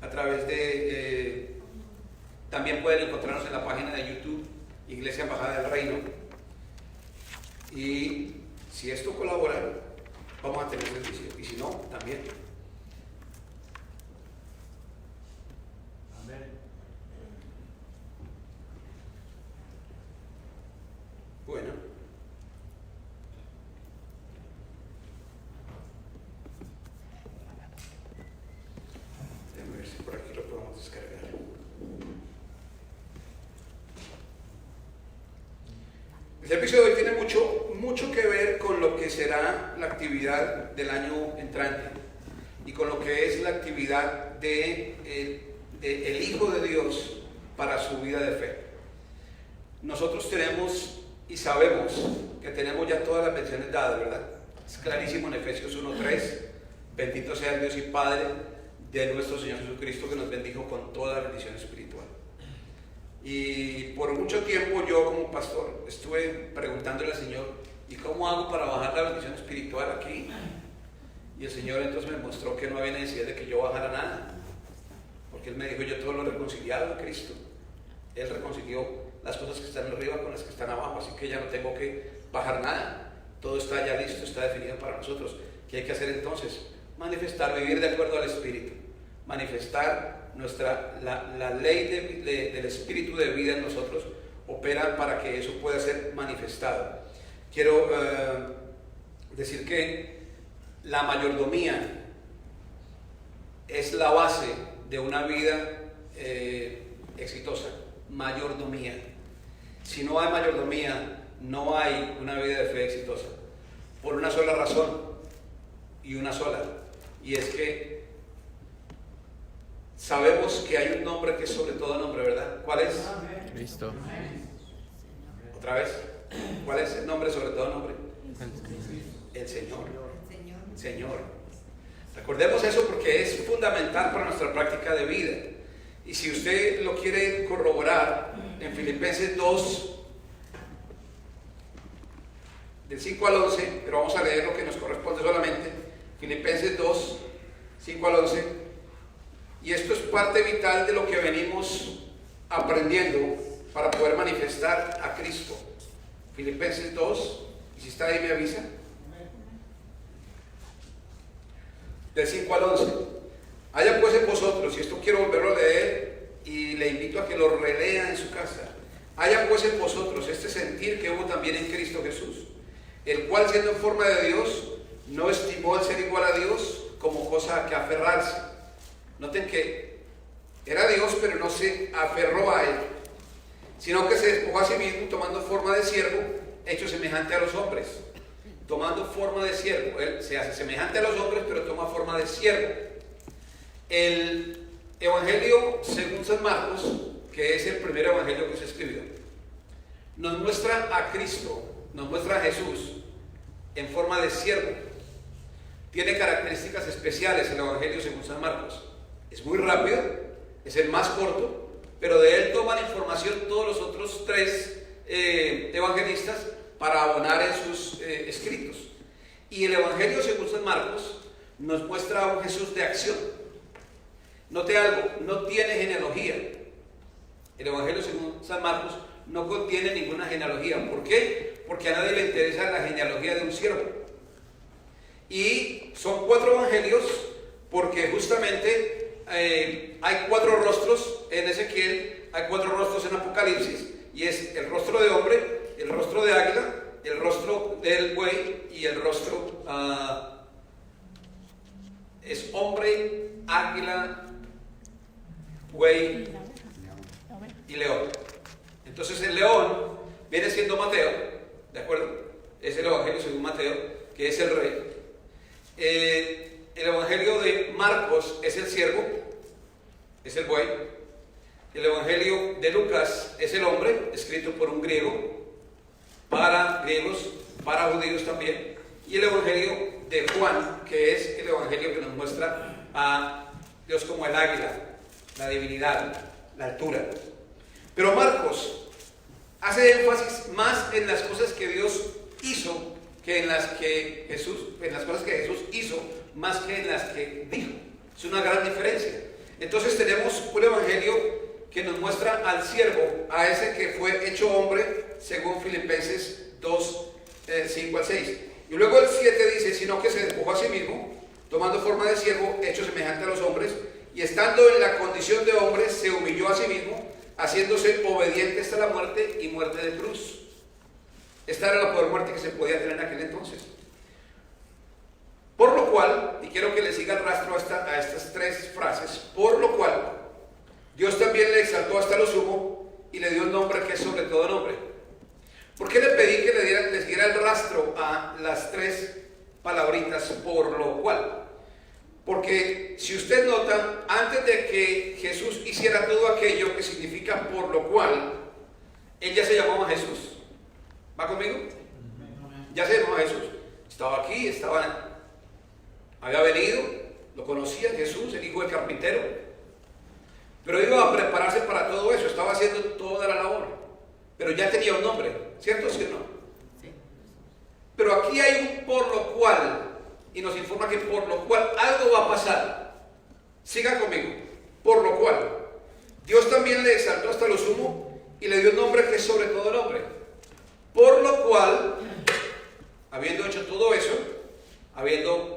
a través de... también pueden encontrarnos en la página de YouTube, Iglesia Embajada del Reino. Y si esto colabora, vamos a tener servicio. Y si no, también. Amén. Bueno. Déjame ver si por aquí lo podemos descargar. El servicio de hoy tiene mucho que ver con lo que será la actividad del año entrante y con lo que es la actividad de el Hijo de Dios para su vida de fe. Nosotros tenemos y sabemos que tenemos ya todas las bendiciones dadas, ¿verdad? Es clarísimo en Efesios 1:3. Bendito sea el Dios y Padre de nuestro Señor Jesucristo, que nos bendijo con toda la bendición espiritual. Y por mucho tiempo yo como pastor estuve preguntándole al Señor, ¿y cómo hago para bajar la bendición espiritual aquí? Y el Señor entonces me mostró que no había necesidad de que yo bajara nada, porque Él me dijo, yo todo lo he reconciliado en Cristo. Él reconcilió las cosas que están arriba con las que están abajo, así que ya no tengo que bajar nada. Todo está ya listo, está definido para nosotros. ¿Qué hay que hacer entonces? Manifestar, vivir de acuerdo al Espíritu, manifestar la ley del Espíritu de vida en nosotros, opera para que eso pueda ser manifestado. Quiero decir que la mayordomía es la base de una vida exitosa. Mayordomía. Si no hay mayordomía, no hay una vida de fe exitosa, por una sola razón y una sola, y es que sabemos que hay un nombre que es sobre todo nombre, ¿verdad? ¿Cuál es? Cristo. Otra vez, ¿cuál es el nombre sobre todo nombre? El Señor. Señor. Recordemos eso porque es fundamental para nuestra práctica de vida. Y si usted lo quiere corroborar, en Filipenses 2, del 5 al 11, pero vamos a leer lo que nos corresponde solamente. Filipenses 2, 5 al 11. Y esto es parte vital de lo que venimos aprendiendo para poder manifestar a Cristo. Filipenses 2, y si está ahí me avisa. Del 5 al 11. Haya pues en vosotros, y esto quiero volverlo a leer y le invito a que lo relea en su casa. Haya pues en vosotros este sentir que hubo también en Cristo Jesús, el cual siendo en forma de Dios, no estimó el ser igual a Dios como cosa a que aferrarse. Noten que era Dios, pero no se aferró a él, sino que se despojó a sí mismo, tomando forma de siervo, hecho semejante a los hombres. Tomando forma de siervo, él se hace semejante a los hombres, pero toma forma de siervo. El Evangelio según San Marcos, que es el primer evangelio que se escribió, nos muestra a Cristo, nos muestra a Jesús en forma de siervo. Tiene características especiales el Evangelio según San Marcos. Es muy rápido, es el más corto, pero de él toman información todos los otros tres evangelistas para abonar en sus escritos. Y el Evangelio según San Marcos nos muestra a un Jesús de acción. Note algo, no tiene genealogía. El Evangelio según San Marcos no contiene ninguna genealogía. ¿Por qué? Porque a nadie le interesa la genealogía de un siervo. Y son 4 evangelios porque justamente hay 4 rostros en Ezequiel, hay 4 rostros en Apocalipsis, y es el rostro de hombre, el rostro de águila, el rostro del buey y el rostro es hombre, águila, buey y león. Entonces el león viene siendo Mateo, ¿de acuerdo? Es el Evangelio según Mateo, que es el rey. El Evangelio de Marcos es el siervo, es el buey. El Evangelio de Lucas es el hombre, escrito por un griego, para griegos, para judíos también. Y el Evangelio de Juan, que es el Evangelio que nos muestra a Dios como el águila, la divinidad, la altura. Pero Marcos hace énfasis más en las cosas que Dios hizo que en las cosas que Jesús hizo más que en las que dijo. Es una gran diferencia. Entonces tenemos un evangelio que nos muestra al siervo, a ese que fue hecho hombre, según Filipenses 2, 5 al 6. Y luego el 7 dice, sino que se despojó a sí mismo, tomando forma de siervo, hecho semejante a los hombres, y estando en la condición de hombre, se humilló a sí mismo, haciéndose obediente hasta la muerte y muerte de cruz. Esta era la peor muerte que se podía tener en aquel entonces. Por lo cual, y quiero que le siga el rastro a estas tres frases, por lo cual, Dios también le exaltó hasta lo sumo y le dio un nombre que es sobre todo nombre. ¿Por qué le pedí que le siguiera el rastro a las tres palabritas por lo cual? Porque si usted nota, antes de que Jesús hiciera todo aquello que significa por lo cual, él ya se llamaba Jesús. ¿Va conmigo? Ya se llamaba Jesús. Estaba aquí, había venido, lo conocía Jesús, el hijo del carpintero. Pero iba a prepararse para todo eso, estaba haciendo toda la labor. Pero ya tenía un nombre, ¿cierto? ¿Sí o no? Sí. Pero aquí hay un por lo cual, y nos informa que por lo cual algo va a pasar. Siga conmigo. Por lo cual, Dios también le exaltó hasta lo sumo y le dio un nombre que es sobre todo nombre. Por lo cual, habiendo hecho todo eso, habiendo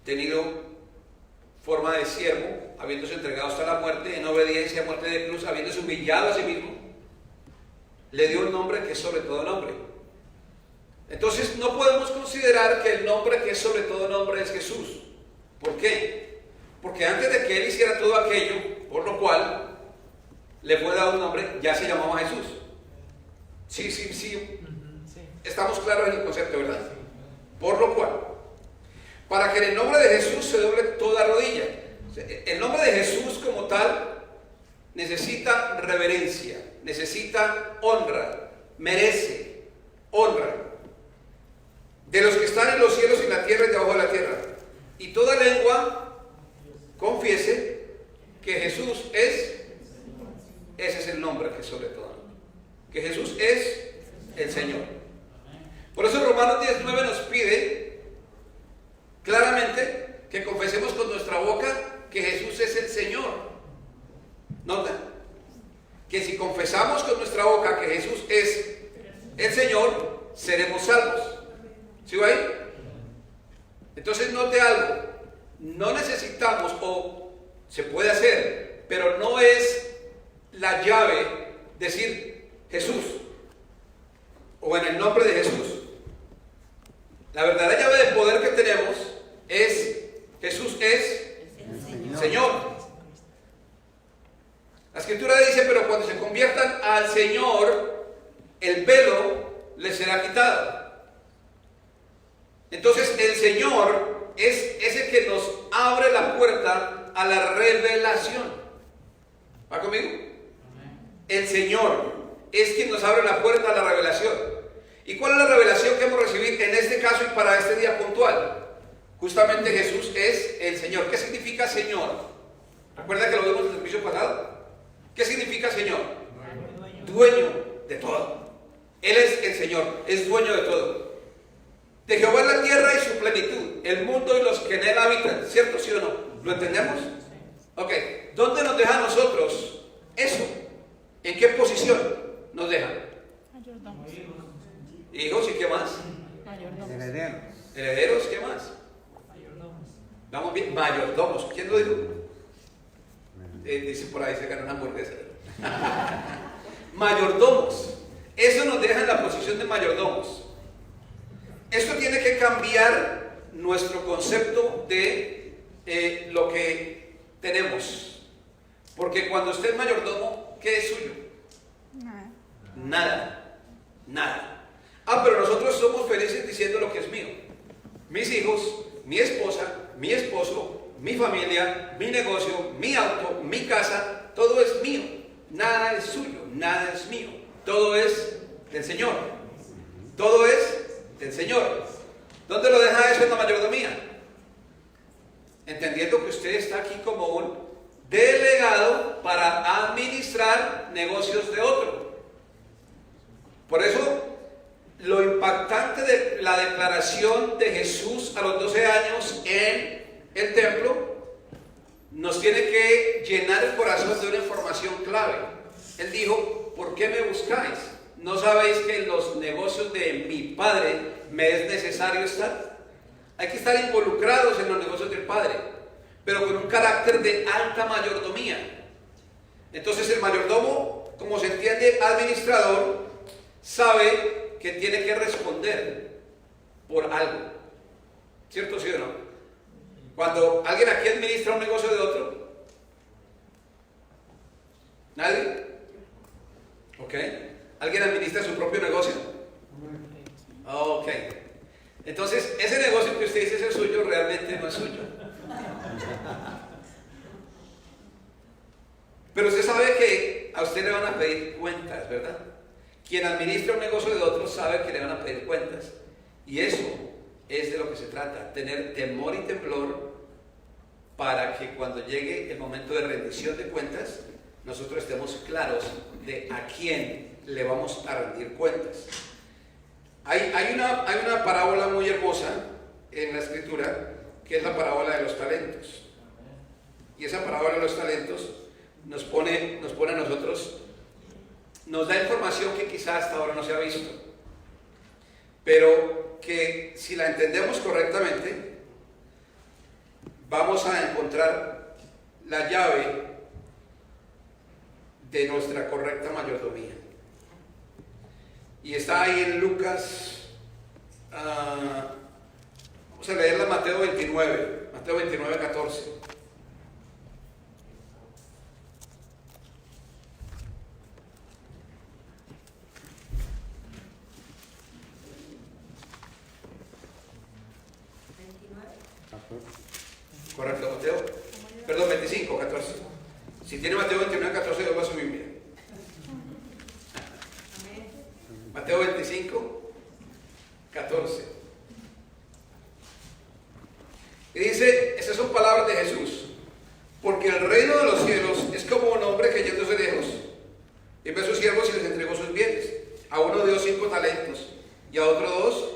tenido forma de siervo, habiéndose entregado hasta la muerte, en obediencia a muerte de cruz, habiéndose humillado a sí mismo, le dio un nombre que es sobre todo nombre. Entonces no podemos considerar que el nombre que es sobre todo nombre es Jesús. ¿Por qué? Porque antes de que él hiciera todo aquello, por lo cual le fue dado un nombre, ya se llamaba Jesús. Sí. Estamos claros en el concepto, ¿verdad? Por lo cual, para que en el nombre de Jesús se doble toda rodilla. El nombre de Jesús como tal necesita reverencia, necesita honra, merece honra de los que están en los cielos y la tierra y debajo de la tierra. Y toda lengua confiese que Jesús es, ese es el nombre que es sobre todo, que Jesús es el Señor. Por eso Romanos 19 nos pide claramente que confesemos con nuestra boca que Jesús es el Señor. ¿Nota? Que si confesamos con nuestra boca que Jesús es el Señor, seremos salvos. ¿Sí va ahí? Entonces note algo. No necesitamos, o se puede hacer, pero no es la llave decir Jesús o en el nombre de Jesús. La verdadera llave de poder que tenemos es Jesús es el Señor. La Escritura dice, pero cuando se conviertan al Señor, el velo les será quitado. Entonces el Señor es ese que nos abre la puerta a la revelación. ¿Va conmigo? El Señor es quien nos abre la puerta a la revelación. ¿Y cuál es la revelación que hemos recibido en este caso y para este día puntual? Justamente Jesús es el Señor. ¿Qué significa Señor? ¿Recuerda que lo vimos en el servicio pasado? ¿Qué significa Señor? Dueño de todo. Él es el Señor, es dueño de todo. De Jehová es la tierra y su plenitud, el mundo y los que en él habitan. ¿Cierto, sí o no? ¿Lo entendemos? Ok. ¿Dónde nos deja a nosotros eso? ¿En qué posición nos deja? Mayordomos. Hijos, ¿y qué más? Mayordomos. Herederos, ¿qué más? Mayordomos. Vamos bien, mayordomos. ¿Quién lo dijo? Dice por ahí, se gana una hamburguesa. Mayordomos. Eso nos deja en la posición de mayordomos. Esto tiene que cambiar nuestro concepto de lo que tenemos. Porque cuando usted es mayordomo, ¿qué es suyo? Nada. Ah, pero nosotros somos felices diciendo lo que es mío. Mis hijos, mi esposa, mi esposo, mi familia, mi negocio, mi auto, mi casa, todo es mío. Nada es suyo, nada es mío. Todo es del Señor. Todo es del Señor. ¿Dónde lo deja eso en la mayordomía? Entendiendo que usted está aquí como un delegado para administrar negocios de otro. Por eso, lo impactante de la declaración de Jesús a los 12 años en el templo nos tiene que llenar el corazón de una información clave. Él dijo, ¿por qué me buscáis? ¿No sabéis que en los negocios de mi Padre me es necesario estar? Hay que estar involucrados en los negocios del Padre, pero con un carácter de alta mayordomía. Entonces el mayordomo, como se entiende, administrador, sabe que tiene que responder por algo. ¿Cierto, sí o no? Cuando alguien aquí administra un negocio de otro, ¿nadie? ¿Ok? ¿Alguien administra su propio negocio? Ok. Entonces, ese negocio que usted dice es el suyo, realmente no es suyo. Pero usted sabe que a usted le van a pedir cuentas, ¿verdad? Quien administra un negocio de otro sabe que le van a pedir cuentas. Y eso es de lo que se trata, tener temor y temblor para que cuando llegue el momento de rendición de cuentas, nosotros estemos claros de a quién le vamos a rendir cuentas. Hay una parábola muy hermosa en la Escritura, que es la parábola de los talentos. Y esa parábola de los talentos nos pone a nosotros, nos da información que quizás hasta ahora no se ha visto, pero que si la entendemos correctamente, vamos a encontrar la llave de nuestra correcta mayordomía. Y está ahí en Lucas, vamos a leerla, Mateo 29, 14. Correcto, Mateo. Perdón, 25, 14. Si tiene Mateo 29, 14, yo voy a su Biblia. Mateo 25, 14. Y dice, esas son palabras de Jesús. Porque el reino de los cielos es como un hombre que yéndose lejos, envió a sus siervos y les entregó sus bienes. A uno dio 5 talentos, y a otro 2,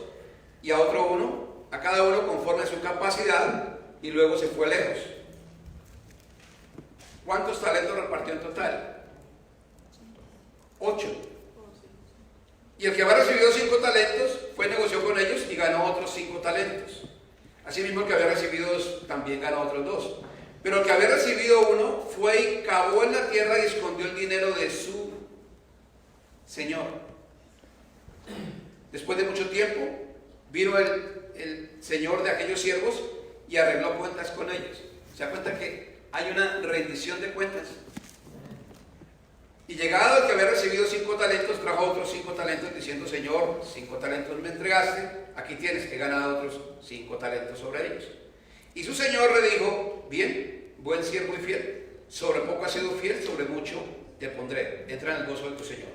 y a otro 1, a cada uno conforme a su capacidad, y luego se fue lejos. ¿Cuántos talentos repartió en total? 8. Y el que había recibido 5 talentos fue, negoció con ellos y ganó otros 5 talentos. Asimismo, el que había recibido 2 también ganó otros 2. Pero el que había recibido 1 fue y cavó en la tierra y escondió el dinero de su señor. Después de mucho tiempo, vino el señor de aquellos siervos y arregló cuentas con ellos. ¿Se da cuenta que hay una rendición de cuentas? Y llegado el que había recibido 5 talentos, trajo otros 5 talentos diciendo, Señor, 5 talentos me entregaste, aquí tienes, he ganado otros 5 talentos sobre ellos. Y su señor le dijo, bien, buen siervo y fiel, sobre poco has sido fiel, sobre mucho te pondré, entra en el gozo de tu señor.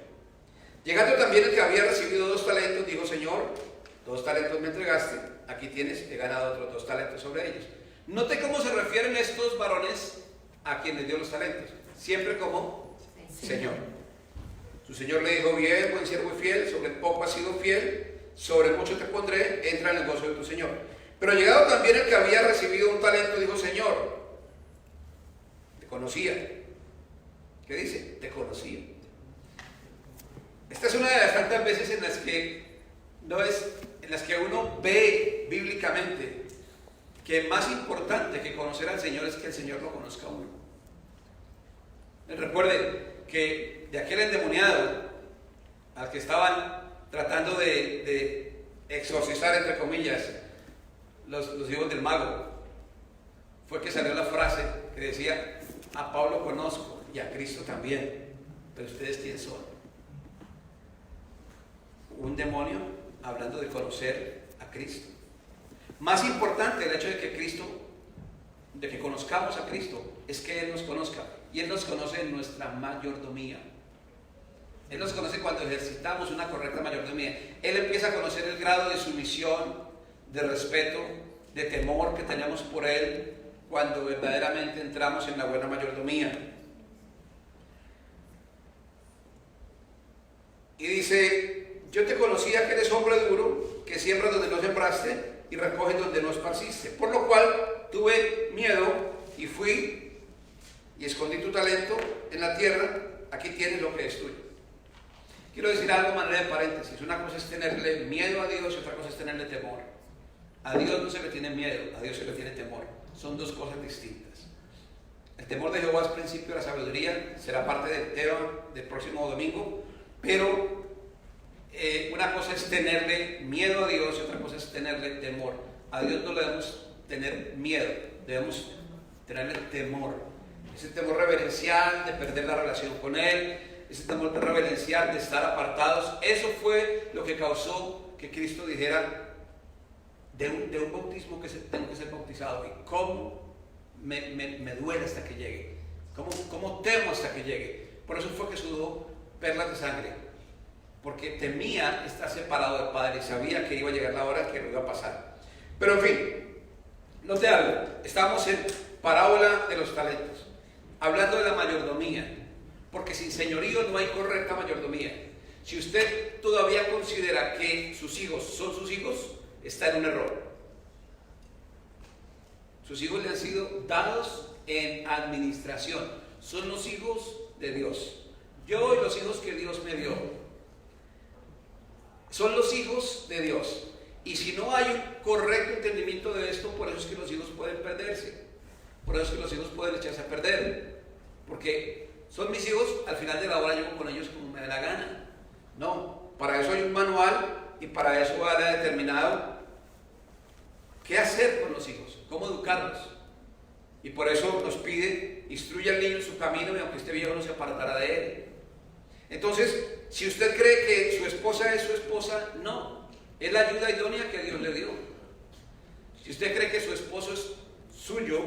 Llegando también el que había recibido 2 talentos, dijo, Señor, 2 talentos me entregaste, aquí tienes, he ganado otros 2 talentos sobre ellos. Note cómo se refieren estos varones a quienes dio los talentos, siempre como Señor. Su señor le dijo, bien, buen siervo y fiel, sobre poco has sido fiel, sobre mucho te pondré, entra en el gozo de tu señor. Pero llegado también el que había recibido 1 talento, dijo, Señor, te conocía. ¿Qué dice? Te conocía. Esta es una de las tantas veces en las que uno ve bíblicamente que más importante que conocer al Señor es que el Señor lo conozca a uno. Recuerden que de aquel endemoniado al que estaban tratando de exorcizar, entre comillas, los hijos del mago, fue que salió la frase que decía, a Pablo conozco y a Cristo también, pero ustedes quién son. Un demonio hablando de conocer a Cristo. Más importante el hecho de que conozcamos a Cristo, es que Él nos conozca. Y Él nos conoce en nuestra mayordomía. Él nos conoce cuando ejercitamos una correcta mayordomía. Él empieza a conocer el grado de sumisión, de respeto, de temor que tenemos por Él cuando verdaderamente entramos en la buena mayordomía. Y dice, yo te conocía que eres hombre duro, que siembras donde no sembraste y recoges donde no esparciste. Por lo cual tuve miedo y fui y escondí tu talento en la tierra, aquí tienes lo que es tuyo. Quiero decir algo de manera de paréntesis. Una cosa es tenerle miedo a Dios y otra cosa es tenerle temor. A Dios no se le tiene miedo, a Dios se le tiene temor. Son dos cosas distintas. El temor de Jehová es principio de la sabiduría, será parte del tema del próximo domingo, pero una cosa es tenerle miedo a Dios y otra cosa es tenerle temor. A Dios no le debemos tener miedo, debemos tenerle temor. Ese temor reverencial de perder la relación con Él, ese temor reverencial de estar apartados. Eso fue lo que causó que Cristo dijera de un bautismo que tengo que ser bautizado. Y cómo me duele hasta que llegue, cómo temo hasta que llegue. Por eso fue que sudó perlas de sangre, porque temía estar separado del Padre y sabía que iba a llegar la hora que lo iba a pasar. Pero en fin, no te hablo. Estamos en parábola de los talentos, hablando de la mayordomía, porque sin señorío no hay correcta mayordomía. Si usted todavía considera que sus hijos son sus hijos, está en un error. Sus hijos le han sido dados en administración, son los hijos de Dios. Yo y los hijos que Dios me dio son los hijos de Dios. Y si no hay un correcto entendimiento de esto, por eso es que los hijos pueden perderse, por eso es que los hijos pueden echarse a perder, porque son mis hijos, al final de la hora yo con ellos como me dé la gana. No, para eso hay un manual y para eso va determinado qué hacer con los hijos, cómo educarlos. Y por eso nos pide, instruye al niño en su camino y aunque esté viejo no se apartará de él. Entonces, si usted cree que su esposa es su esposa, no, es la ayuda idónea que Dios le dio. Si usted cree que su esposo es suyo,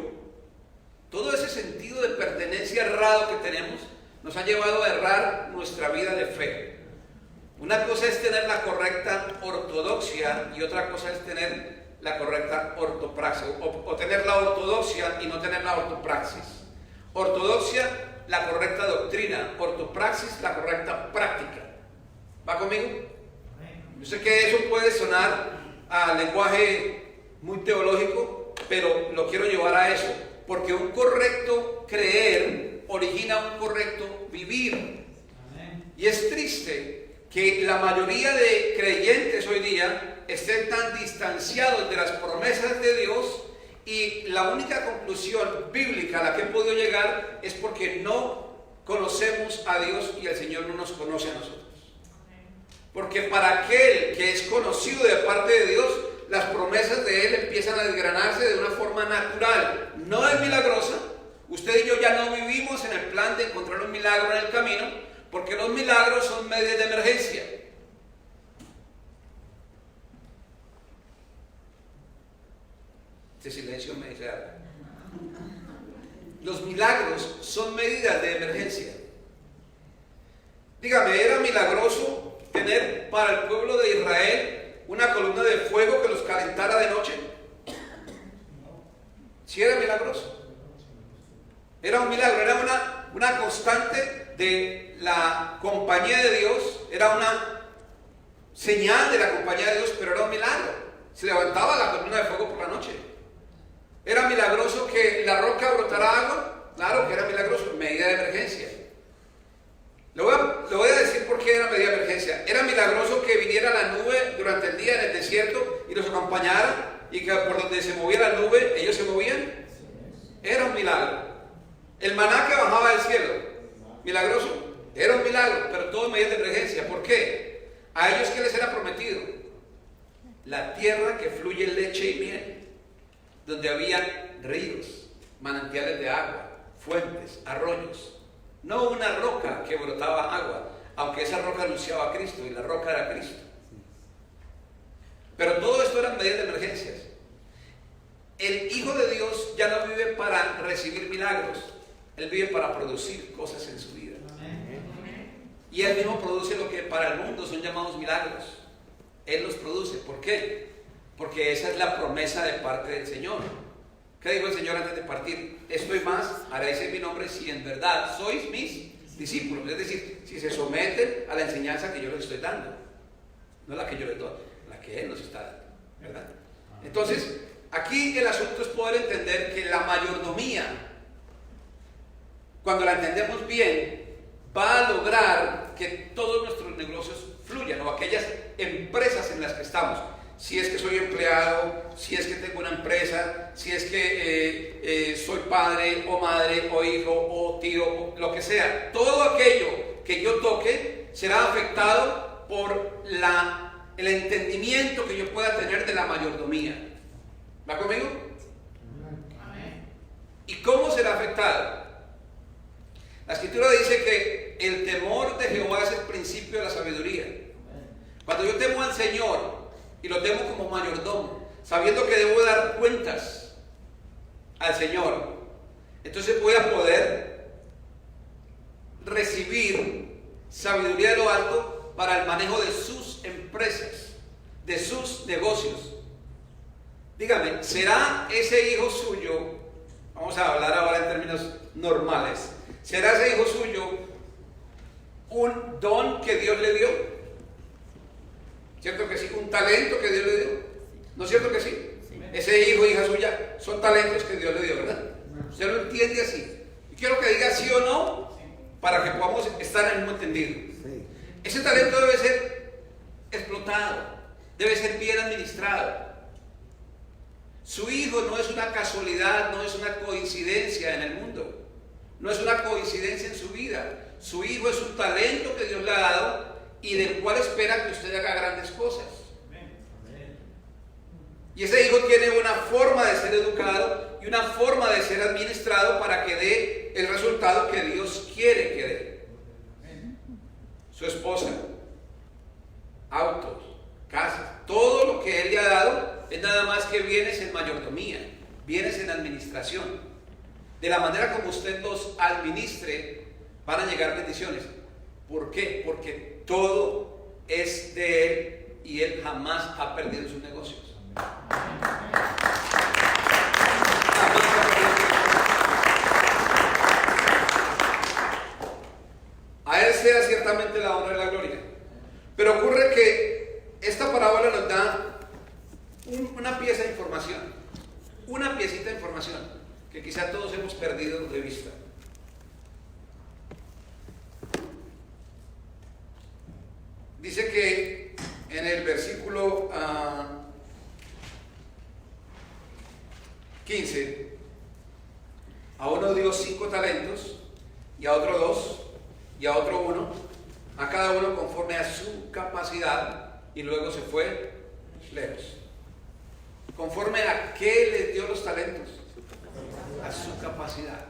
todo ese sentido de pertenencia errado que tenemos nos ha llevado a errar nuestra vida de fe. Una cosa es tener la correcta ortodoxia y otra cosa es tener la correcta ortopraxis, o tener la ortodoxia y no tener la ortopraxis. Ortodoxia, la correcta doctrina; ortopraxis, la correcta práctica. ¿Va conmigo? Yo sé que eso puede sonar a lenguaje muy teológico, pero lo quiero llevar a eso, porque un correcto creer origina un correcto vivir. Y es triste que la mayoría de creyentes hoy día estén tan distanciados de las promesas de Dios, y la única conclusión bíblica a la que he podido llegar es porque no conocemos a Dios y el Señor no nos conoce a nosotros. Porque para aquel que es conocido de parte de Dios, las promesas de Él empiezan a desgranarse de una forma natural, no es milagrosa. Usted y yo ya no vivimos en el plan de encontrar un milagro en el camino, porque los milagros son medios de emergencia. Este silencio me dice algo. Los milagros son medidas de emergencia. Dígame, ¿era milagroso tener para el pueblo de Israel una columna de fuego que los calentara de noche? Sí, era milagroso. Era un milagro, era una constante de la compañía de Dios, era una señal de la compañía de Dios, pero era un milagro. Se levantaba la columna de fuego por la noche. ¿Era milagroso que la roca brotara agua? Claro que era milagroso, medida de emergencia. Le voy a decir por qué era medida de emergencia. Era milagroso que viniera la nube durante el día en el desierto y los acompañara, y que por donde se movía la nube ellos se movían. Era un milagro. El maná que bajaba del cielo, milagroso, era un milagro, pero todo medida de emergencia. ¿Por qué? A ellos, ¿qué les era prometido? La tierra que fluye leche y miel, donde había ríos, manantiales de agua, fuentes, arroyos. No una roca que brotaba agua, aunque esa roca anunciaba a Cristo y la roca era Cristo. Pero todo esto eran medidas de emergencias. El Hijo de Dios ya no vive para recibir milagros, Él vive para producir cosas en su vida. Y Él mismo produce lo que para el mundo son llamados milagros. Él los produce. ¿Por qué? Porque esa es la promesa de parte del Señor. ¿Qué dijo el Señor antes de partir? Esto y más haréis en mi nombre si en verdad sois mis discípulos. Es decir, si se someten a la enseñanza que yo les estoy dando. No la que yo les doy, la que Él nos está dando, ¿verdad? Entonces, aquí el asunto es poder entender que la mayordomía cuando la entendemos bien, va a lograr que todos nuestros negocios fluyan, o aquellas empresas en las que estamos. Si es que soy empleado, si es que tengo una empresa, si es que soy padre o madre o hijo o tío, o lo que sea, todo aquello que yo toque será afectado por el entendimiento que yo pueda tener de la mayordomía. ¿Va conmigo? Amén. ¿Y cómo será afectado? La Escritura dice que el temor de Jehová es el principio de la sabiduría. Cuando yo temo al Señor y lo temo como mayordomo, sabiendo que debo dar cuentas al Señor, entonces voy a poder recibir sabiduría de lo alto para el manejo de sus empresas, de sus negocios. Dígame, ¿será ese hijo suyo, vamos a hablar ahora en términos normales, ¿será ese hijo suyo un don que Dios le dio? ¿Cierto que sí? ¿Un talento que Dios le dio? ¿No es cierto que sí? Sí. Ese hijo, hija suya, son talentos que Dios le dio, ¿verdad? Usted lo entiende así. Y quiero que diga sí o no para que podamos estar en el mismo entendido. Sí. Ese talento debe ser explotado, debe ser bien administrado. Su hijo no es una casualidad, no es una coincidencia en el mundo, no es una coincidencia en su vida. Su hijo es un talento que Dios le ha dado y del cual espera que usted haga grandes cosas. Y ese hijo tiene una forma de ser educado y una forma de ser administrado para que dé el resultado que Dios quiere que dé. Su esposa, autos, casas, todo lo que Él le ha dado es nada más que bienes en mayordomía, bienes en administración. De la manera como usted los administre, van a llegar bendiciones. ¿Por qué? Porque todo es de Él y Él jamás ha perdido sus negocios. A Él sea ciertamente la honra y la gloria. Pero ocurre que esta parábola nos da una pieza de información, una piecita de información que quizá todos hemos perdido de vista. Dice que en el versículo 15, a uno dio 5 talentos, y a otro 2, y a otro 1, a cada uno conforme a su capacidad, y luego se fue lejos. ¿Conforme a qué les dio los talentos? A su capacidad.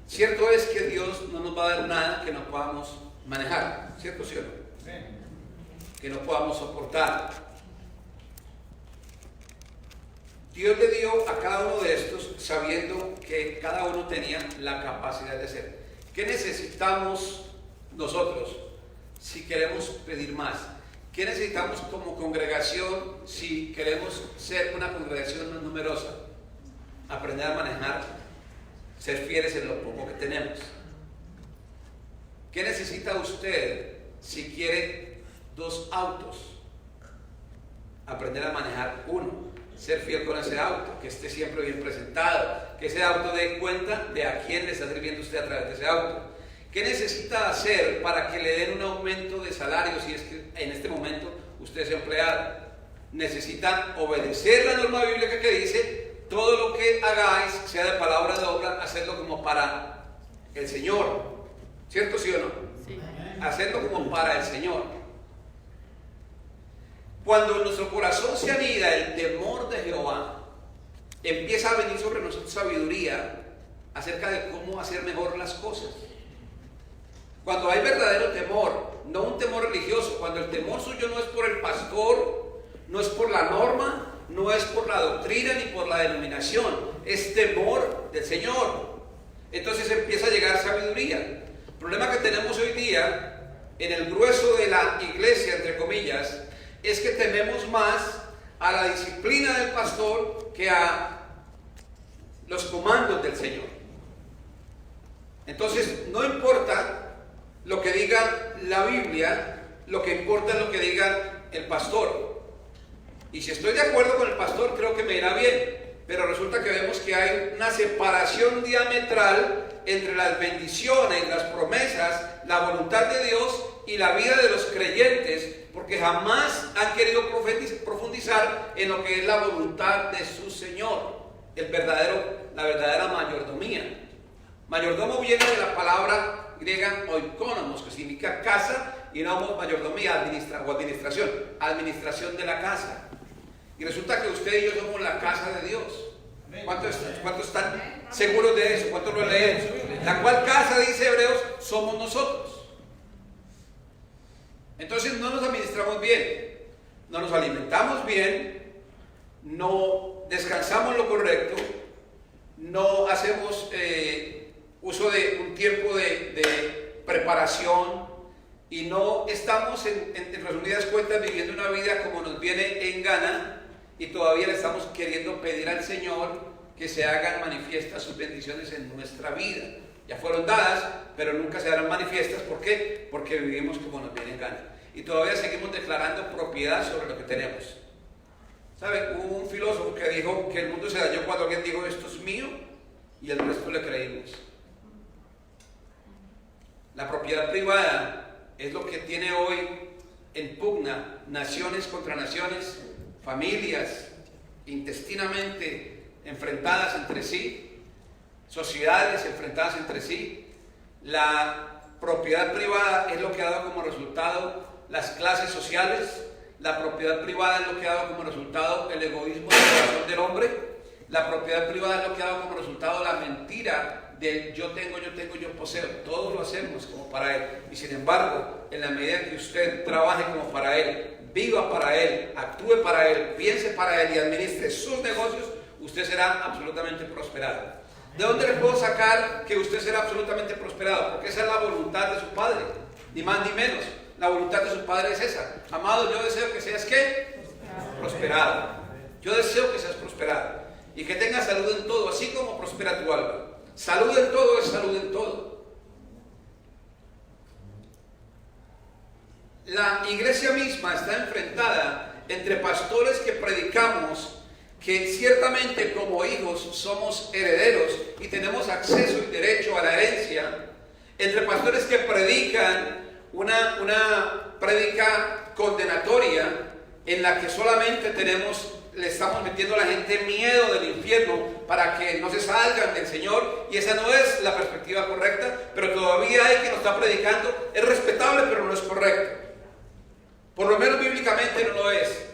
Cierto es que Dios no nos va a dar nada que no podamos manejar, ¿cierto, sí o no? Que no podamos soportar. Dios le dio a cada uno de estos sabiendo que cada uno tenía la capacidad de hacer. ¿Qué necesitamos nosotros si queremos pedir más? ¿Qué necesitamos como congregación si queremos ser una congregación más numerosa? Aprender a manejar, ser fieles en lo poco que tenemos. ¿Qué necesita usted si quiere 2 autos? Aprender a manejar uno, ser fiel con ese auto, que esté siempre bien presentado, que ese auto dé cuenta de a quién le está sirviendo usted a través de ese auto. ¿Qué necesita hacer para que le den un aumento de salario si es que en este momento usted es empleado? Necesita obedecer la norma bíblica que dice: todo lo que hagáis, sea de palabra o de obra, hacedlo como para el Señor. ¿Cierto, sí o no? Sí. Hacerlo como para el Señor. Cuando en nuestro corazón se anida el temor de Jehová, empieza a venir sobre nosotros sabiduría acerca de cómo hacer mejor las cosas. Cuando hay verdadero temor, no un temor religioso, cuando el temor suyo no es por el pastor, no es por la norma, no es por la doctrina ni por la denominación, es temor del Señor. Entonces empieza a llegar sabiduría. El problema que tenemos hoy día en el grueso de la iglesia, entre comillas, es que tememos más a la disciplina del pastor que a los comandos del Señor. Entonces, no importa lo que diga la Biblia, lo que importa es lo que diga el pastor. Y si estoy de acuerdo con el pastor, creo que me irá bien. pero resulta que vemos que hay una separación diametral entre las bendiciones, las promesas, la voluntad de Dios y la vida de los creyentes, porque jamás han querido profundizar en lo que es la voluntad de su Señor, la verdadera mayordomía. Mayordomo viene de la palabra griega oikonomos, que significa casa, y nomos mayordomía, administración de la casa. Y resulta que usted y yo somos la casa de Dios. ¿Cuántos están seguros de eso? ¿Cuántos lo leen? La cual casa, dice Hebreos, somos nosotros. Entonces no nos administramos bien, no nos alimentamos bien, no descansamos lo correcto, no hacemos uso de un tiempo de preparación y no estamos en resumidas cuentas viviendo una vida como nos viene en gana, y todavía le estamos queriendo pedir al Señor que se hagan manifiestas sus bendiciones en nuestra vida. Ya fueron dadas, pero nunca se harán manifiestas. ¿Por qué? Porque vivimos como nos viene en gana. Y todavía seguimos declarando propiedad sobre lo que tenemos. ¿Sabe? Hubo un filósofo que dijo que el mundo se dañó cuando alguien dijo esto es mío, y el resto le creímos. La propiedad privada es lo que tiene hoy en pugna naciones contra naciones, familias intestinamente enfrentadas entre sí, sociedades enfrentadas entre sí. La propiedad privada es lo que ha dado como resultado las clases sociales. La propiedad privada es lo que ha dado como resultado el egoísmo del corazón del hombre. La propiedad privada es lo que ha dado como resultado la mentira del yo tengo, yo poseo. Todos lo hacemos como para Él. Y sin embargo, en la medida que usted trabaje como para Él, viva para Él, actúe para Él, piense para Él y administre sus negocios, usted será absolutamente prosperado. ¿De dónde le puedo sacar que usted será absolutamente prosperado? Porque esa es la voluntad de su Padre, ni más ni menos. La voluntad de su Padre es esa. Amado, yo deseo que seas ¿qué? Prosperado. Yo deseo que seas prosperado y que tengas salud en todo, así como prospera tu alma. Salud en todo es salud en todo. La iglesia misma está enfrentada entre pastores que predicamos que ciertamente como hijos somos herederos y tenemos acceso y derecho a la herencia, entre pastores que predican una prédica condenatoria en la que solamente le estamos metiendo a la gente miedo del infierno para que no se salgan del Señor, y esa no es la perspectiva correcta, pero todavía hay quien lo está predicando. Es respetable, pero no es correcto. Por lo menos bíblicamente no lo es.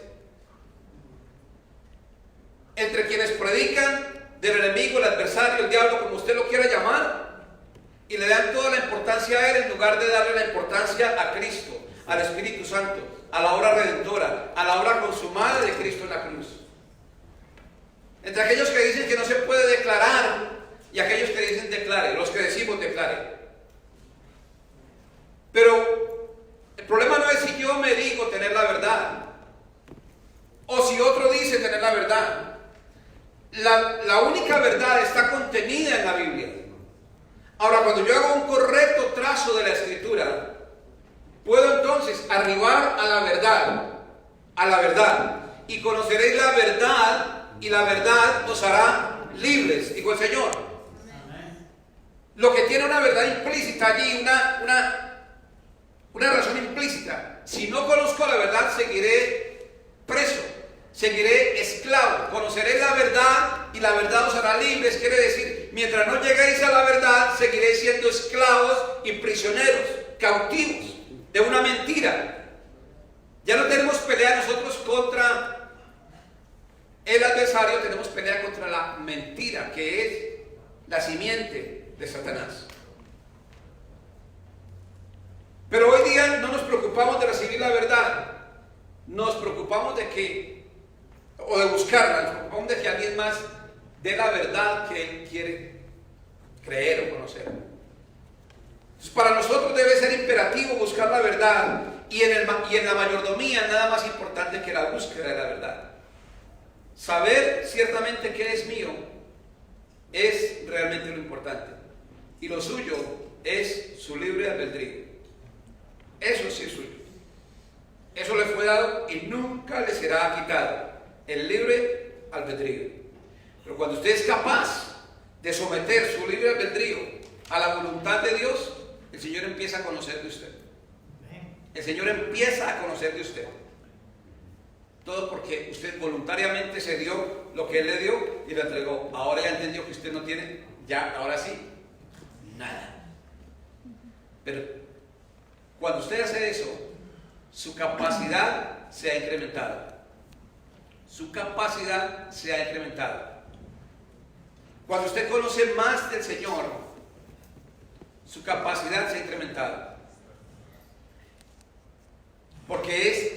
Entre quienes predican del enemigo, el adversario, el diablo, como usted lo quiera llamar, y le dan toda la importancia a él en lugar de darle la importancia a Cristo, al Espíritu Santo, a la obra redentora, a la obra consumada de Cristo en la cruz. Entre aquellos que dicen que no se puede declarar y aquellos que dicen declare, los que decimos declare. Pero el problema no es si yo me digo tener la verdad o si otro dice tener la verdad. La única verdad está contenida en la Biblia. Ahora, cuando yo hago un correcto trazo de la Escritura, puedo entonces arribar a la verdad, y conoceréis la verdad, y la verdad nos hará libres, dijo el Señor. Lo que tiene una verdad implícita allí, una razón implícita. Si no conozco la verdad, seguiré preso, seguiré esclavo. Conoceréis la verdad y la verdad os hará libres. Quiere decir, mientras no lleguéis a la verdad, seguiréis siendo esclavos y prisioneros, cautivos de una mentira. Ya no tenemos pelea nosotros contra el adversario, tenemos pelea contra la mentira, que es la simiente de Satanás. Pero hoy día no nos preocupamos de recibir la verdad, nos preocupamos de buscarla, nos preocupamos de que alguien más dé la verdad que él quiere creer o conocer. Entonces, para nosotros debe ser imperativo buscar la verdad, y en la mayordomía nada más importante que la búsqueda de la verdad. Saber ciertamente qué es mío es realmente lo importante, y lo suyo es su libre albedrío. Eso sí es suyo. Eso le fue dado y nunca le será quitado. El libre albedrío. Pero cuando usted es capaz de someter su libre albedrío a la voluntad de Dios, el Señor empieza a conocer de usted. El Señor empieza a conocer de usted. Todo porque usted voluntariamente se dio lo que Él le dio y lo entregó. Ahora ya entendió que usted no tiene, ya, ahora sí, nada. Pero cuando usted hace eso, su capacidad se ha incrementado. Su capacidad se ha incrementado. Cuando usted conoce más del Señor, su capacidad se ha incrementado. Porque es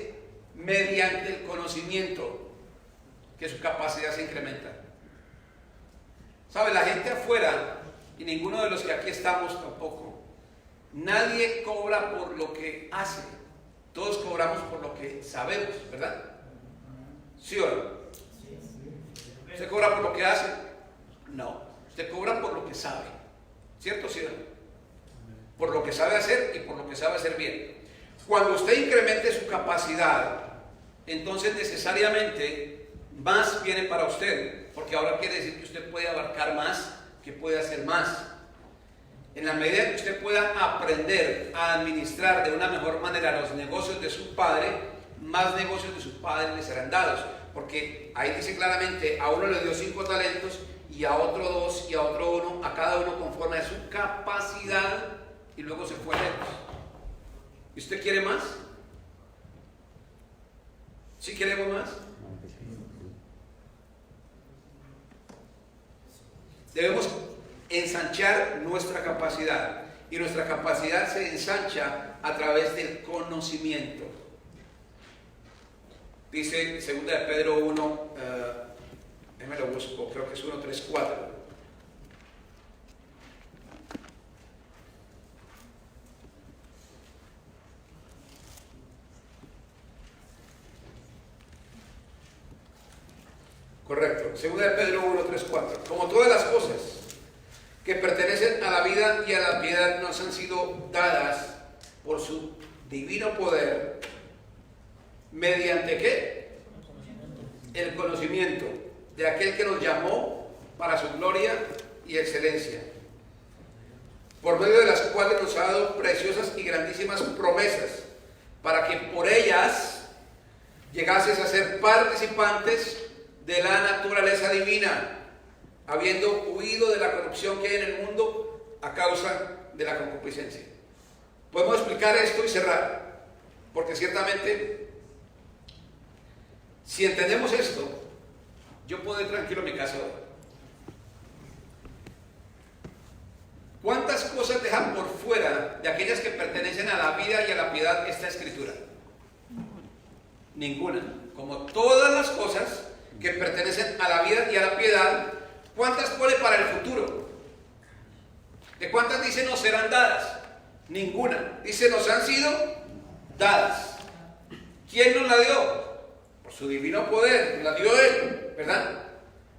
mediante el conocimiento que su capacidad se incrementa. ¿Sabe? La gente afuera, y ninguno de los que aquí estamos tampoco, nadie cobra por lo que hace. Todos cobramos por lo que sabemos, ¿verdad? ¿Sí o no? ¿Usted cobra por lo que hace? No. Usted cobra por lo que sabe. ¿Cierto, sí o no? Por lo que sabe hacer y por lo que sabe hacer bien. Cuando usted incremente su capacidad, entonces necesariamente más viene para usted, porque ahora quiere decir que usted puede abarcar más, que puede hacer más. En la medida que usted pueda aprender a administrar de una mejor manera los negocios de su padre, más negocios de su padre le serán dados, porque ahí dice claramente, a uno le dio 5 talentos y a otro 2 y a otro 1, a cada uno conforme a su capacidad, y luego se fue lejos. ¿Y usted quiere más? ¿Sí queremos más? Debemos ensanchar nuestra capacidad, y nuestra capacidad se ensancha a través del conocimiento. Dice 2 de Pedro 1, me lo busco, creo que es 1, 3, 4. Correcto, 2 de Pedro 1, 3, 4. Como todas las cosas que pertenecen a la vida y a la piedad nos han sido dadas por su divino poder, ¿mediante qué? El conocimiento de aquel que nos llamó para su gloria y excelencia, por medio de las cuales nos ha dado preciosas y grandísimas promesas, para que por ellas llegases a ser participantes de la naturaleza divina, habiendo huido de la corrupción que hay en el mundo a causa de la concupiscencia. Podemos explicar esto y cerrar, porque ciertamente, si entendemos esto, yo puedo ir tranquilo a mi casa ahora. ¿Cuántas cosas dejan por fuera de aquellas que pertenecen a la vida y a la piedad esta escritura? Ninguna. Como todas las cosas que pertenecen a la vida y a la piedad, ¿cuántas pone para el futuro? ¿De cuántas dice nos serán dadas? Ninguna. Dice nos han sido dadas. ¿Quién nos la dio? Por su divino poder, nos la dio Él, ¿verdad?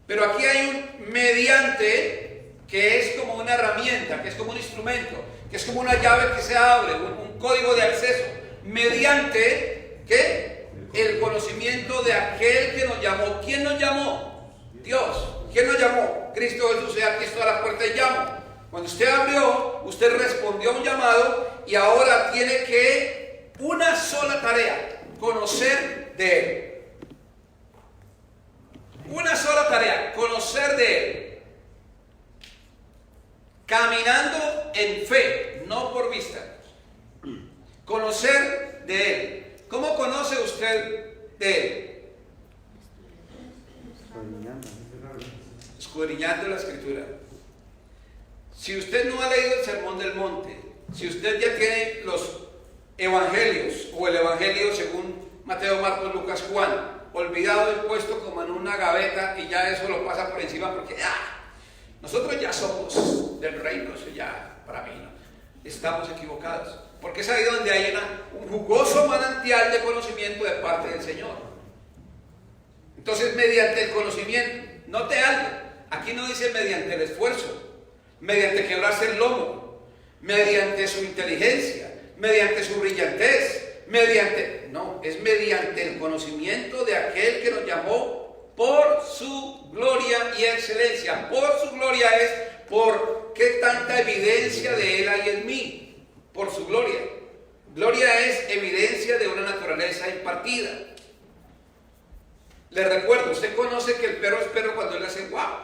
Pero aquí hay un mediante que es como una herramienta, que es como un instrumento, que es como una llave que se abre, un código de acceso, mediante, ¿qué? El conocimiento de aquel que nos llamó. ¿Quién nos llamó? Dios. ¿Quién nos llamó? Cristo Jesús. Aquí está la puerta y llamo. Cuando usted abrió, usted respondió a un llamado y ahora tiene que una sola tarea: conocer de Él. Una sola tarea: conocer de Él. Caminando en fe, no por vista. Conocer de Él. ¿Cómo conoce usted de Él? Escudriñando la Escritura. Si usted no ha leído el Sermón del Monte, si usted ya tiene los evangelios o el evangelio según Mateo, Marcos, Lucas, Juan, olvidado y puesto como en una gaveta, y ya eso lo pasa por encima porque nosotros ya somos del reino, eso ya para mí no. Estamos equivocados, porque es ahí donde hay un jugoso manantial de conocimiento de parte del Señor. Entonces, mediante el conocimiento, note algo, aquí no dice mediante el esfuerzo, mediante quebrarse el lomo, mediante su inteligencia, mediante su brillantez, no, es mediante el conocimiento de aquel que nos llamó por su gloria y excelencia. Por su gloria es por qué tanta evidencia de Él hay en mí. Por su gloria. Gloria es evidencia de una naturaleza impartida. Les recuerdo, usted conoce que el perro es perro cuando él hace guau.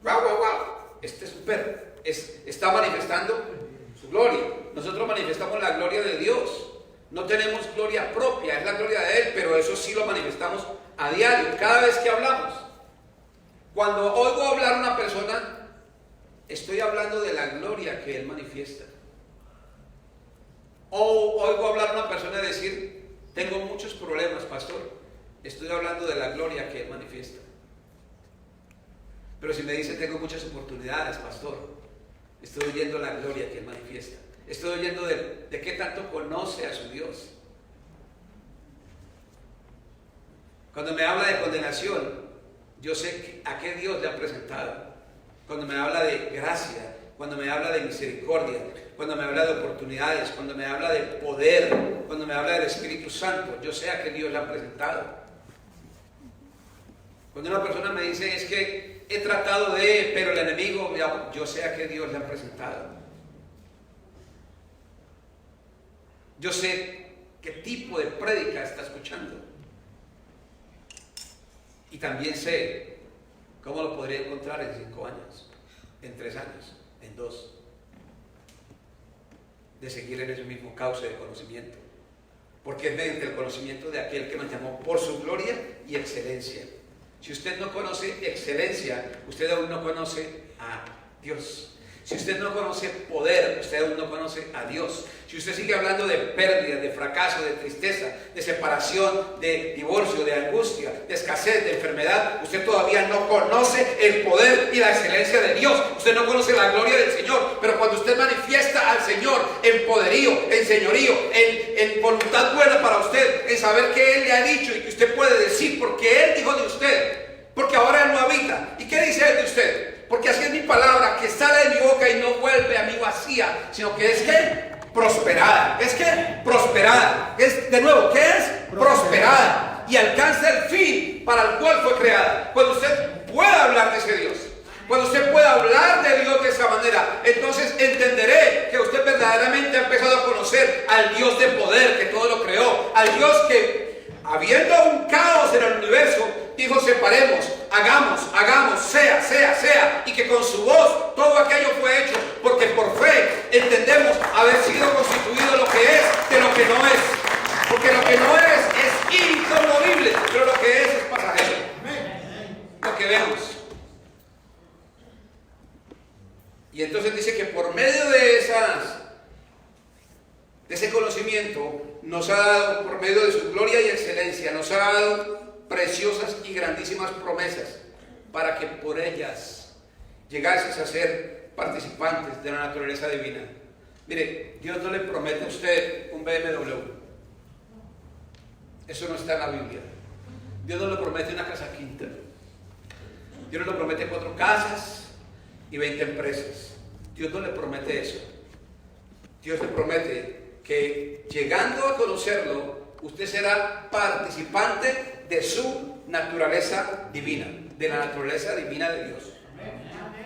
Guau, guau, guau. Este es un perro. Está manifestando su gloria. Nosotros manifestamos la gloria de Dios. No tenemos gloria propia, es la gloria de Él, pero eso sí lo manifestamos a diario, cada vez que hablamos. Cuando oigo hablar a una persona, estoy hablando de la gloria que Él manifiesta. O oigo hablar a una persona y decir, tengo muchos problemas, pastor. Estoy hablando de la gloria que Él manifiesta. Pero si me dice, tengo muchas oportunidades, pastor, estoy oyendo la gloria que Él manifiesta. Estoy oyendo de qué tanto conoce a su Dios. Cuando me habla de condenación, yo sé a qué Dios le ha presentado. Cuando me habla de gracia, cuando me habla de misericordia, cuando me habla de oportunidades, cuando me habla de poder, cuando me habla del Espíritu Santo, yo sé a qué Dios le ha presentado. Cuando una persona me dice, es que he tratado de, pero el enemigo, yo sé a qué Dios le ha presentado. Yo sé qué tipo de prédica está escuchando. Y también sé cómo lo podría encontrar en 5 años, en 3 años, en 2. De seguir en ese mismo cauce de conocimiento. Porque es mediante el conocimiento de aquel que nos llamó por su gloria y excelencia. Si usted no conoce excelencia, usted aún no conoce a Dios. Si usted no conoce poder, usted aún no conoce a Dios. Si usted sigue hablando de pérdida, de fracaso, de tristeza, de separación, de divorcio, de angustia, de escasez, de enfermedad, usted todavía no conoce el poder y la excelencia de Dios. Usted no conoce la gloria del Señor. Pero cuando usted manifiesta al Señor en poderío, en señorío, en voluntad buena para usted, en saber que Él le ha dicho y que usted puede decir porque Él dijo de usted, porque ahora Él no habita. ¿Y qué dice Él de usted? Porque así es mi palabra, que sale de mi boca y no vuelve a mí vacía, sino que es que prosperada. Es que prosperada. Es, de nuevo, ¿qué es? Prosperada. Y alcanza el fin para el cual fue creada. Cuando usted pueda hablar de ese Dios, cuando usted pueda hablar de Dios de esa manera, entonces entenderé que usted verdaderamente ha empezado a conocer al Dios de poder que todo lo creó, al Dios que, habiendo un caos en el universo, dijo, separemos, hagamos, sea, y que con su voz todo aquello fue hecho, porque por fe entendemos haber sido constituido lo que es de lo que no es, porque lo que no es inconmovible, pero lo que es pasajero. Lo que vemos. Y entonces dice que por medio de ese conocimiento nos ha dado, por medio de su gloria y excelencia, nos ha dado preciosas y grandísimas promesas para que por ellas llegases a ser participantes de la naturaleza divina. Mire, Dios no le promete a usted un BMW. Eso no está en la Biblia. Dios no le promete una casa quinta. Dios no le promete 4 casas y 20 empresas. Dios no le promete eso. Dios le promete que llegando a conocerlo, usted será participante de su naturaleza divina, de la naturaleza divina de Dios.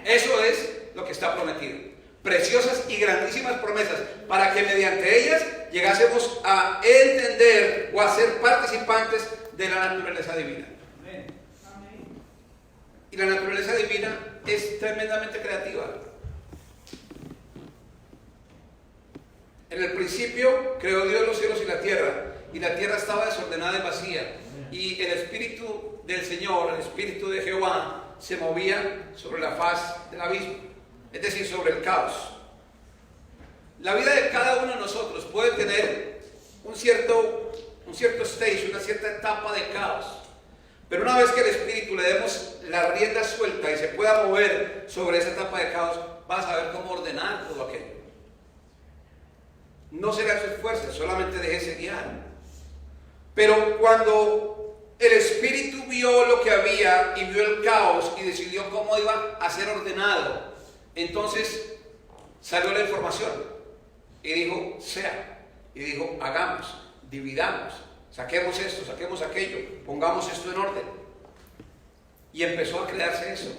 Eso es lo que está prometido. Preciosas y grandísimas promesas para que mediante ellas llegásemos a entender o a ser participantes de la naturaleza divina. Y la naturaleza divina es tremendamente creativa. En el principio creó Dios los cielos y la tierra estaba desordenada y vacía, y el Espíritu del Señor, el Espíritu de Jehová, se movía sobre la faz del abismo, es decir, sobre el caos. La vida de cada uno de nosotros puede tener un cierto stage, una cierta etapa de caos, pero una vez que el Espíritu le demos la rienda suelta y se pueda mover sobre esa etapa de caos, va a saber cómo ordenar todo aquello. No será su esfuerzo, solamente déjese guiar. Pero cuando el Espíritu vio lo que había y vio el caos y decidió cómo iba a ser ordenado, entonces salió la información y dijo, sea, y dijo, hagamos, dividamos, saquemos esto, saquemos aquello, pongamos esto en orden. y empezó a crearse eso.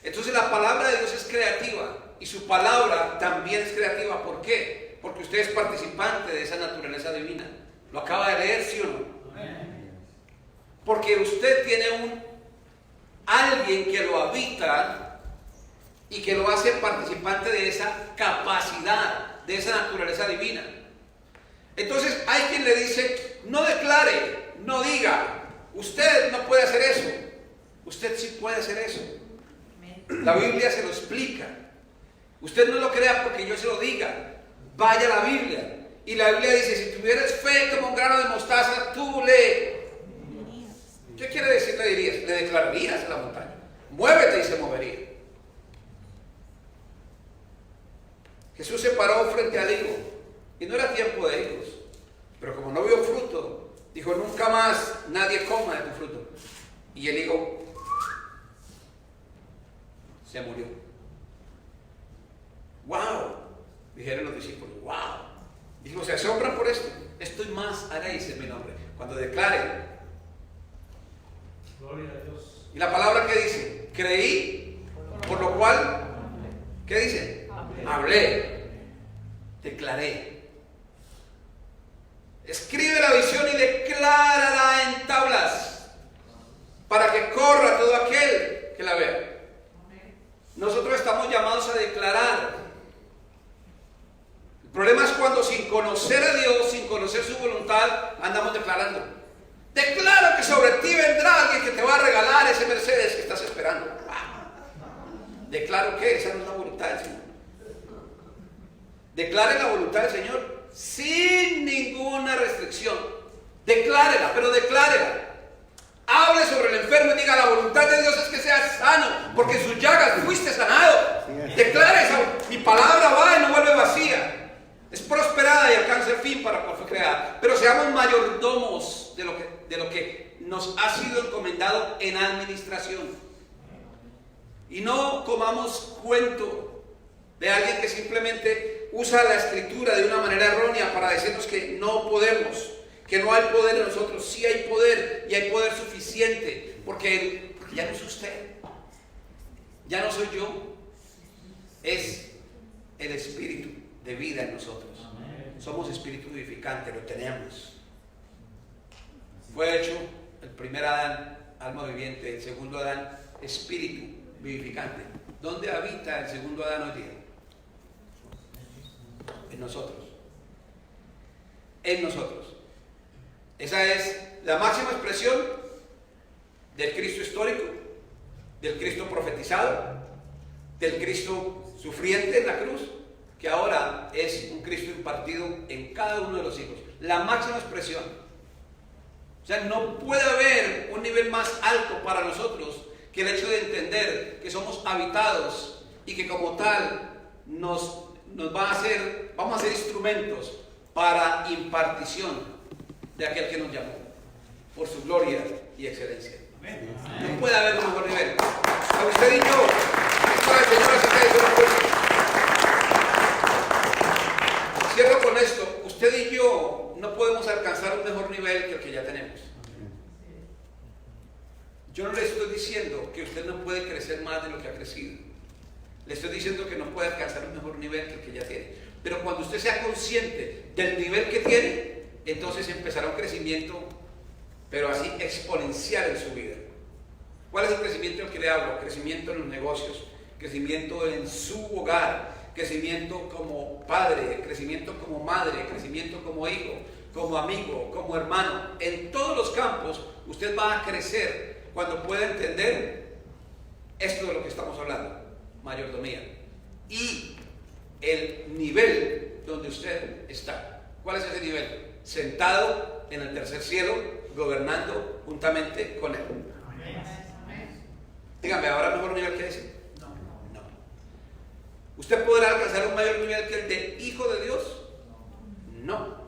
Entonces la palabra de Dios es creativa y su palabra también es creativa. ¿Por qué? Porque usted es participante de esa naturaleza divina. ¿Lo acaba de leer, sí o no? Porque usted tiene alguien que lo habita y que lo hace participante de esa capacidad, de esa naturaleza divina. Entonces hay quien le dice, no declare, no diga, usted no puede hacer eso. Usted sí puede hacer eso. La Biblia se lo explica. Usted no lo crea porque yo se lo diga. Vaya a la Biblia. Y la Biblia dice, si tuvieras fe como un grano de mostaza, tú ¿qué quiere decir le dirías? Le declararías a la montaña. Muévete y se movería. Jesús se paró frente al higo. Y no era tiempo de higos. Pero como no vio fruto, dijo, nunca más nadie coma de tu fruto. Y el higo se murió. ¡Wow! Dijeron los discípulos, ¡wow! Dijo, se asombran por esto. Esto y más haréis en mi nombre. Cuando declare. Gloria a Dios. ¿Y la palabra qué dice? Creí, por lo cual, ¿qué dice? Hablé. Declaré. Escribe la visión y declárala en tablas para que corra todo aquel que la vea. Nosotros estamos llamados a declarar. El problema es cuando sin conocer a Dios, sin conocer su voluntad, andamos declarando. Declara que sobre ti vendrá alguien que te va a regalar ese Mercedes que estás esperando. Declaro que esa no es la voluntad del Señor. Declare la voluntad del Señor sin ninguna restricción. Declárela, pero declárela. Hable sobre el enfermo y diga, la voluntad de Dios es que seas sano, porque en sus llagas fuiste sanado. Declare esa, mi palabra va y no vuelve vacía. Es prosperada y alcanza el fin para el cual fue creada. Pero seamos mayordomos de lo que nos ha sido encomendado en administración. Y no comamos cuento de alguien que simplemente usa la escritura de una manera errónea para decirnos que no podemos, que no hay poder en nosotros. Sí hay poder, y hay poder suficiente, porque ya no es usted, ya no soy yo, es el espíritu de vida en nosotros. Somos espíritu vivificante, lo tenemos. Fue hecho el primer Adán, alma viviente; el segundo Adán, espíritu vivificante. ¿Dónde habita el segundo Adán hoy día? En nosotros. En nosotros. Esa es la máxima expresión del Cristo histórico, del Cristo profetizado, del Cristo sufriente en la cruz, que ahora es un Cristo impartido en cada uno de los hijos. La máxima expresión. O sea, no puede haber un nivel más alto para nosotros que el hecho de entender que somos habitados y que como tal nos vamos a ser instrumentos para impartición de aquel que nos llamó por su gloria y excelencia. No puede haber un mejor nivel. A usted y yo, esto es, Señor, así que es una cosa. Cierro con esto. Usted y yo no podemos alcanzar un mejor nivel que el que ya tenemos. Yo no le estoy diciendo que usted no puede crecer más de lo que ha crecido. Le estoy diciendo que no puede alcanzar un mejor nivel que el que ya tiene. Pero cuando usted sea consciente del nivel que tiene, entonces empezará un crecimiento, pero así exponencial en su vida. ¿Cuál es el crecimiento del que le hablo? Crecimiento en los negocios, crecimiento en su hogar, crecimiento como padre, crecimiento como madre, crecimiento como hijo, como amigo, como hermano. En todos los campos usted va a crecer cuando pueda entender esto de lo que estamos hablando, mayordomía, y el nivel donde usted está. ¿Cuál es ese nivel? Sentado en el tercer cielo, gobernando juntamente con él. Dígame, ¿habrá mejor nivel que ese? No. ¿Usted podrá alcanzar un mayor nivel que el de hijo de Dios? No.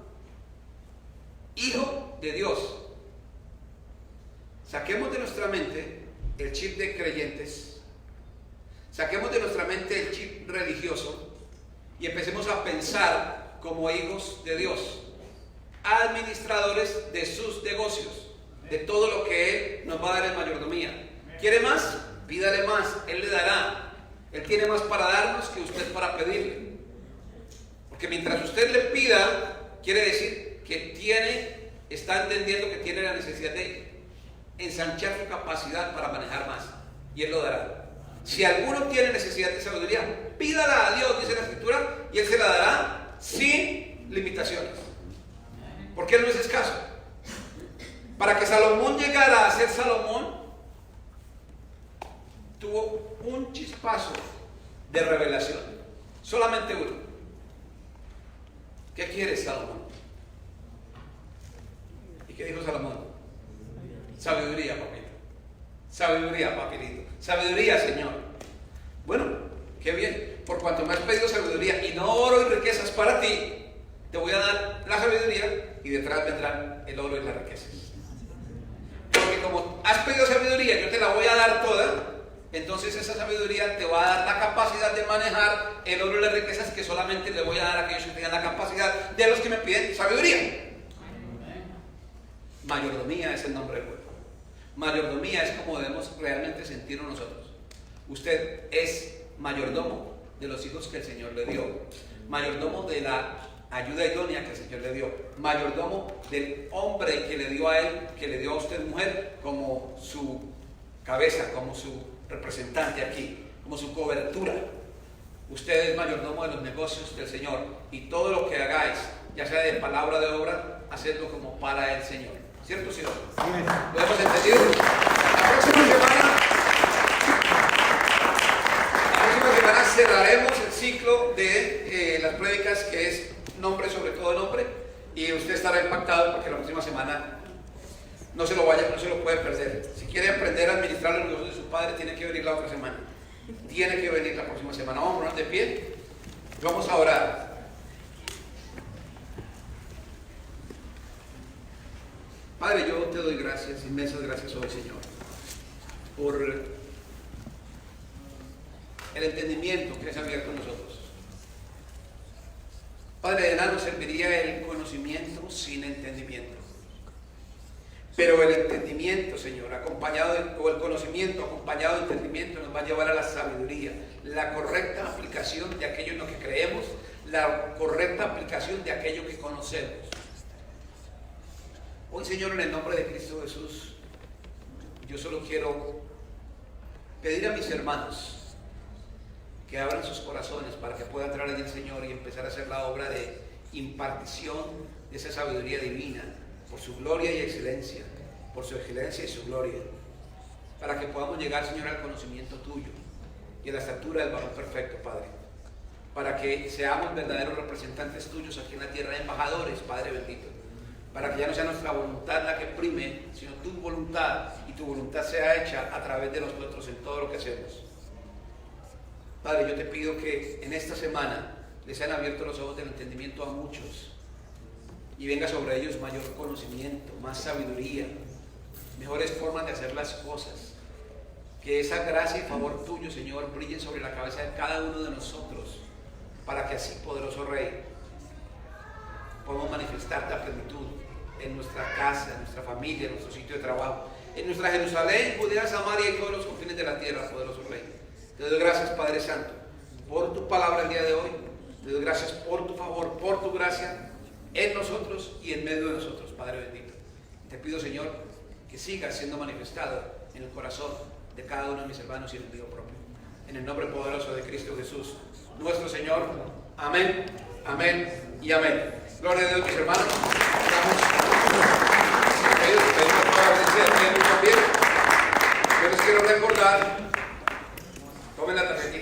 Hijo de Dios. Saquemos de nuestra mente el chip de creyentes, saquemos de nuestra mente el chip religioso y empecemos a pensar como hijos de Dios, administradores de sus negocios, de todo lo que Él nos va a dar en mayordomía. ¿Quiere más? Pídale más, Él le dará. Él tiene más para darnos que usted para pedirle. Porque mientras usted le pida, quiere decir que está entendiendo que tiene la necesidad de ensanchar su capacidad para manejar más. Y Él lo dará. Si alguno tiene necesidad de sabiduría, pídala a Dios, dice la Escritura, y Él se la dará sin limitaciones. Porque Él no es escaso. Para que Salomón llegara a ser Salomón, tuvo un chispazo de revelación. Solamente uno. ¿Qué quiere Salomón? ¿Y qué dijo Salomón? Sabiduría, papito. Sabiduría, papito. Sabiduría, Señor. Bueno, qué bien. Por cuanto me has pedido sabiduría y no oro y riquezas para ti, te voy a dar la sabiduría y detrás vendrán el oro y las riquezas. Porque como has pedido sabiduría, yo te la voy a dar toda. Entonces esa sabiduría te va a dar la capacidad de manejar el oro y las riquezas que solamente le voy a dar a aquellos que tengan la capacidad de los que me piden sabiduría. Mayordomía es el nombre del juego. Mayordomía es como debemos realmente sentirnos nosotros. Usted es mayordomo de los hijos que el Señor le dio. Mayordomo de la ayuda idónea que el Señor le dio. Mayordomo del hombre que le dio a él, que le dio a usted mujer como su cabeza, como su representante aquí, como su cobertura. Usted es mayordomo de los negocios del Señor y todo lo que hagáis, ya sea de palabra o de obra, hacedlo como para el Señor. ¿Cierto, Señor? ¿Lo hemos entendido? La próxima semana cerraremos el ciclo de las prédicas, que es nombre sobre todo nombre, y usted estará impactado porque la próxima semana no se lo puede perder. Si quiere aprender a administrar los negocios de su padre, tiene que venir la otra semana. Tiene que venir la próxima semana. Vamos a ponernos de pie. Vamos a orar. Padre, yo te doy gracias, inmensas gracias hoy, Señor, por el entendimiento que has abierto a nosotros. Padre, de nada nos serviría el conocimiento sin entendimiento. Pero el entendimiento, Señor, o el conocimiento acompañado de entendimiento nos va a llevar a la sabiduría, la correcta aplicación de aquello en lo que creemos, la correcta aplicación de aquello que conocemos. Hoy, Señor, en el nombre de Cristo Jesús, yo solo quiero pedir a mis hermanos que abran sus corazones para que puedan entrar en el Señor y empezar a hacer la obra de impartición de esa sabiduría divina, por su gloria y excelencia, por su excelencia y su gloria, para que podamos llegar, Señor, al conocimiento tuyo y a la estatura del varón perfecto, Padre, para que seamos verdaderos representantes tuyos aquí en la tierra, embajadores, Padre bendito, para que ya no sea nuestra voluntad la que prime, sino tu voluntad, y tu voluntad sea hecha a través de nosotros en todo lo que hacemos. Padre, yo te pido que en esta semana les sean abiertos los ojos del entendimiento a muchos, y venga sobre ellos mayor conocimiento, más sabiduría, mejores formas de hacer las cosas. Que esa gracia y favor tuyo, Señor, brillen sobre la cabeza de cada uno de nosotros, para que así, poderoso Rey, podamos manifestarte a plenitud en nuestra casa, en nuestra familia, en nuestro sitio de trabajo, en nuestra Jerusalén, Judea, Samaria y todos los confines de la tierra, poderoso Rey. Te doy gracias, Padre Santo, por tu palabra el día de hoy. Te doy gracias por tu favor, por tu gracia en nosotros y en medio de nosotros, Padre bendito. Te pido, Señor, que sigas siendo manifestado en el corazón de cada uno de mis hermanos y en el mío propio. En el nombre poderoso de Cristo Jesús, nuestro Señor. Amén, amén y amén. Gloria a Dios, mis hermanos. Yo les quiero recordar, tomen la tarjetita.